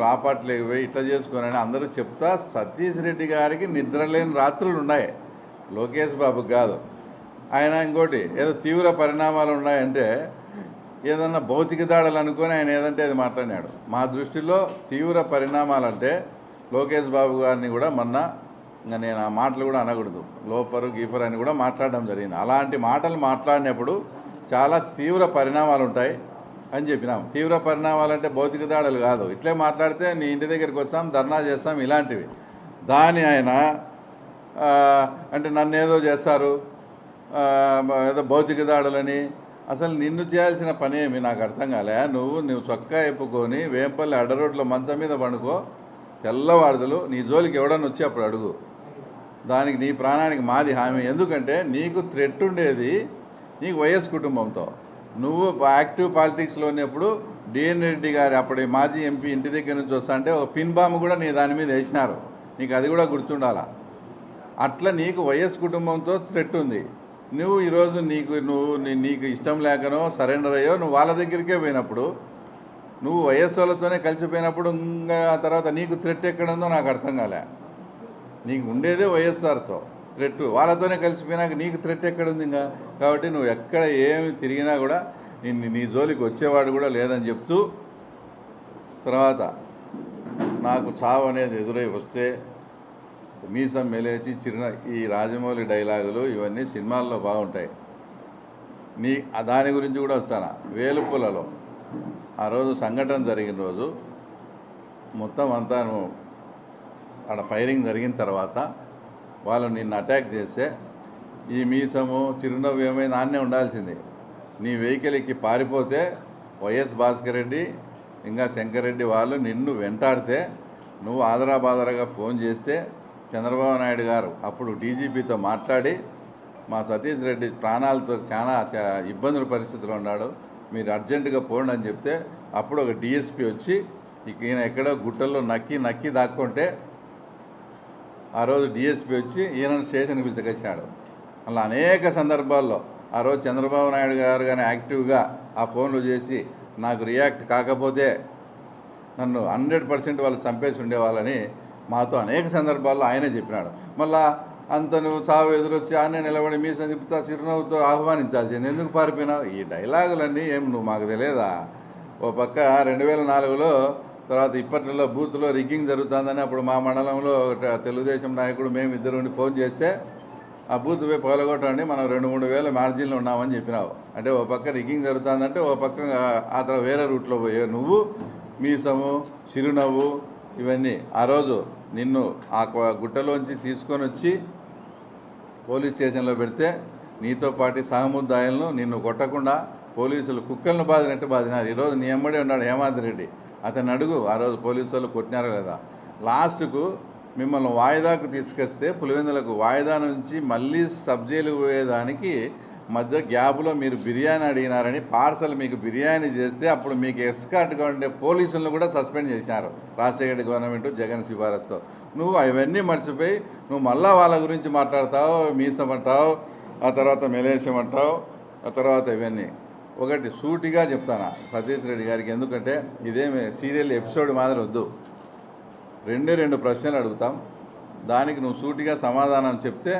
రాపట్లేకి పోయి ఇట్లా చేసుకోనని అందరూ చెప్తా సతీష్ రెడ్డి గారికి నిద్రలేని రాత్రులు ఉన్నాయి, లోకేష్ బాబుకి కాదు. ఆయన ఇంకోటి ఏదో తీవ్ర పరిణామాలు ఉన్నాయంటే ఏదన్నా భౌతిక దాడులు అనుకొని ఆయన ఏదంటే అది మాట్లాడినాడు. మా దృష్టిలో తీవ్ర పరిణామాలంటే లోకేష్ బాబు గారిని కూడా మొన్న ఇంకా నేను ఆ మాటలు కూడా అనకూడదు, లోఫరు గీఫర్ అని కూడా మాట్లాడడం జరిగింది. అలాంటి మాటలు మాట్లాడినప్పుడు చాలా తీవ్ర పరిణామాలు ఉంటాయి అని చెప్పినాం. తీవ్ర పరిణామాలంటే భౌతిక దాడులు కాదు, ఇట్లే మాట్లాడితే నీ ఇంటి దగ్గరికి వస్తాం, ధర్నా చేస్తాం, ఇలాంటివి. దాని ఆయన అంటే నన్ను ఏదో చేస్తారు, ఏదో భౌతిక దాడులని. అసలు నిన్ను చేయాల్సిన పని ఏమి నాకు అర్థం కాలే. నువ్వు చొక్కా ఎప్పుకొని వేంపల్లి అడ్డరోడ్లో మంచం మీద పండుకో, తెల్లవారుదలు నీ జోలికి ఎవడన్నా వచ్చి అప్పుడు అడుగు. దానికి నీ ప్రాణానికి మాది హామీ. ఎందుకంటే నీకు థ్రెట్ ఉండేది నీకు వైఎస్ కుటుంబంతో. నువ్వు యాక్టివ్ పాలిటిక్స్లో ఉన్నప్పుడు డిఎన్ రెడ్డి గారు అప్పటి మాజీ ఎంపీ ఇంటి దగ్గర నుంచి వస్తా అంటే ఒక పిన్ బాంబు కూడా నీ దాని మీద వేసినారు, నీకు అది కూడా గుర్తుండాలా. అట్లా నీకు వైఎస్ కుటుంబంతో థ్రెట్ ఉంది. నువ్వు ఈరోజు నీకు ఇష్టం లేకనో సరెండర్ అయ్యో నువ్వు వాళ్ళ దగ్గరికే పోయినప్పుడు, నువ్వు వైఎస్ వాళ్ళతోనే కలిసిపోయినప్పుడు ఇంకా ఆ తర్వాత నీకు థ్రెట్ ఎక్కడుందో నాకు అర్థం కాలే. నీకు ఉండేదే వైఎస్ఆర్తో థ్రెట్, వాళ్ళతోనే కలిసిపోయినాక నీకు థ్రెట్ ఎక్కడుంది ఇంకా. కాబట్టి నువ్వు ఎక్కడ ఏమి తిరిగినా కూడా నీ జోలికి వచ్చేవాడు కూడా లేదని చెప్తూ, తర్వాత నాకు చావు అనేది ఎదురై వస్తే మీసం మెలేసి ఈ రాజమౌళి డైలాగులు ఇవన్నీ సినిమాల్లో బాగుంటాయి. దాని గురించి కూడా వస్తాను. వేలుపులలో ఆ రోజు సంఘటన జరిగిన రోజు మొత్తం అంతా అక్కడ ఫైరింగ్ జరిగిన తర్వాత వాళ్ళు నిన్ను అటాక్ చేస్తే ఈ మీసము చిరునవ్వు ఏమైనా ఆన్నే ఉండాల్సింది. నీ వెహికల్ ఎక్కి పారిపోతే వైఎస్ భాస్కర్ రెడ్డి ఇంకా శంకర్ రెడ్డి వాళ్ళు నిన్ను వెంటాడితే నువ్వు ఆదరాబాదరగా ఫోన్ చేస్తే చంద్రబాబు నాయుడు గారు అప్పుడు డీజీపీతో మాట్లాడి మా సతీష్ రెడ్డి ప్రాణాలతో చాలా ఇబ్బందుల పరిస్థితిలో ఉన్నాడు, మీరు అర్జెంటుగా పోండి అని చెప్తే అప్పుడు ఒక డిఎస్పీ వచ్చి ఈయన ఎక్కడో గుట్టల్లో నక్కి దాక్కుంటే ఆ రోజు డిఎస్పీ వచ్చి ఈయనను స్టేషన్కి పిలిచకొచ్చినాడు. అలా అనేక సందర్భాల్లో ఆ రోజు చంద్రబాబు నాయుడు గారు కానీ యాక్టివ్గా ఆ ఫోన్లు చేసి నాకు రియాక్ట్ కాకపోతే నన్ను 100% వాళ్ళు చంపేసి ఉండేవాళ్ళని మాతో అనేక సందర్భాల్లో ఆయనే చెప్పినాడు. మళ్ళా అంత నువ్వు చావు ఎదురొచ్చి ఆయనే నిలబడి మీ సందిప్తా చిరునవ్వుతో ఆహ్వానించాల్సింది, ఎందుకు పారిపోయినావు? ఈ డైలాగులన్నీ ఏం నువ్వు మాకు తెలియదా? ఓ పక్క 2004లో తర్వాత ఇప్పట్లో బూత్లో రిగ్గింగ్ జరుగుతుందని అప్పుడు మా మండలంలో తెలుగుదేశం నాయకుడు మేమిద్దరు ఫోన్ చేస్తే ఆ బూత్ పోయి పగలగొట్టండి, మనం 2-3 వేల మార్జిన్లో ఉన్నామని చెప్పినావు. అంటే ఓ పక్క రిగ్గింగ్ జరుగుతుందంటే ఓ పక్క ఆ తర్వాత వేరే రూట్లో పోయే నువ్వు మీసము చిరునవ్వు ఇవన్నీ. ఆ రోజు నిన్ను ఆ గుట్టలోంచి తీసుకొని వచ్చి పోలీస్ స్టేషన్లో పెడితే నీతో పాటు సహముద్దాయులను నిన్ను కొట్టకుండా పోలీసులు కుక్కలను బాదినట్టు బాదినారు. ఈరోజు నీ ఎమ్మడే ఉన్నాడు హేమాద్రి రెడ్డి, అతను అడుగు ఆ రోజు పోలీసు వాళ్ళు కొట్టినారా లేదా. లాస్ట్కు మిమ్మల్ని వాయిదాకు తీసుకొస్తే పులివెందులకు వాయిదా నుంచి మళ్ళీ సబ్ జైలుకు పోయేదానికి మధ్య గ్యాప్లో మీరు బిర్యానీ అడిగినారని పార్సల్ మీకు బిర్యానీ చేస్తే అప్పుడు మీకు ఎస్కార్ట్గా ఉండే పోలీసులను కూడా సస్పెండ్ చేశారు రాజశేఖర గవర్నమెంట్ జగన్ సిఫారసుతో. నువ్వు అవన్నీ మర్చిపోయి నువ్వు మళ్ళా వాళ్ళ గురించి మాట్లాడతావు, మీసమంటావు, ఆ తర్వాత మెలేషం అంటావు, ఆ తర్వాత ఇవన్నీ. ఒకటి సూటిగా చెప్తాను సతీష్ రెడ్డి గారికి, ఎందుకంటే ఇదేమి సీరియల్ ఎపిసోడ్ మాదిరి వద్దు. 2 ప్రశ్నలు అడుగుతాం, దానికి నువ్వు సూటిగా సమాధానం చెప్తే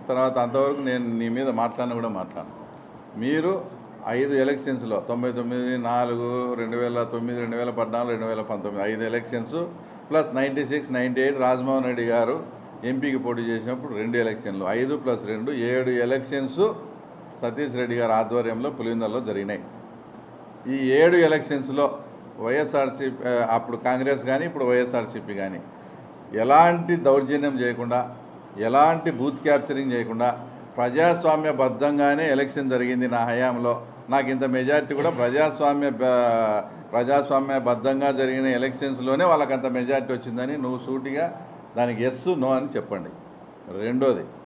తర్వాత అంతవరకు నేను నీ మీద మాట్లాడిన కూడా మాట్లాడను. మీరు 5 ఎలక్షన్స్లో 99, 4, 2009, 2014, 2019 5 ఎలక్షన్స్ ప్లస్ 96, 98 రాజమోహన్ రెడ్డి గారు ఎంపీకి పోటీ చేసినప్పుడు 2 ఎలక్షన్లు, 5 + 2 7 ఎలక్షన్స్ సతీష్ రెడ్డి గారి ఆధ్వర్యంలో పులివెందులలో జరిగినాయి. ఈ 7 ఎలక్షన్స్లో వైఎస్ఆర్సీపీ అప్పుడు కాంగ్రెస్ కానీ ఇప్పుడు వైఎస్ఆర్సీపీ కానీ ఎలాంటి దౌర్జన్యం చేయకుండా, ఎలాంటి బూత్ క్యాప్చరింగ్ చేయకుండా ప్రజాస్వామ్యబద్ధంగానే ఎలక్షన్ జరిగింది నా హయాంలో. నాకు ఇంత మెజారిటీ కూడా ప్రజాస్వామ్యబద్ధంగా జరిగిన ఎలక్షన్స్లోనే వాళ్ళకంత మెజారిటీ వచ్చిందని నువ్వు సూటిగా దానికి ఎస్ నో అని చెప్పండి. రెండోది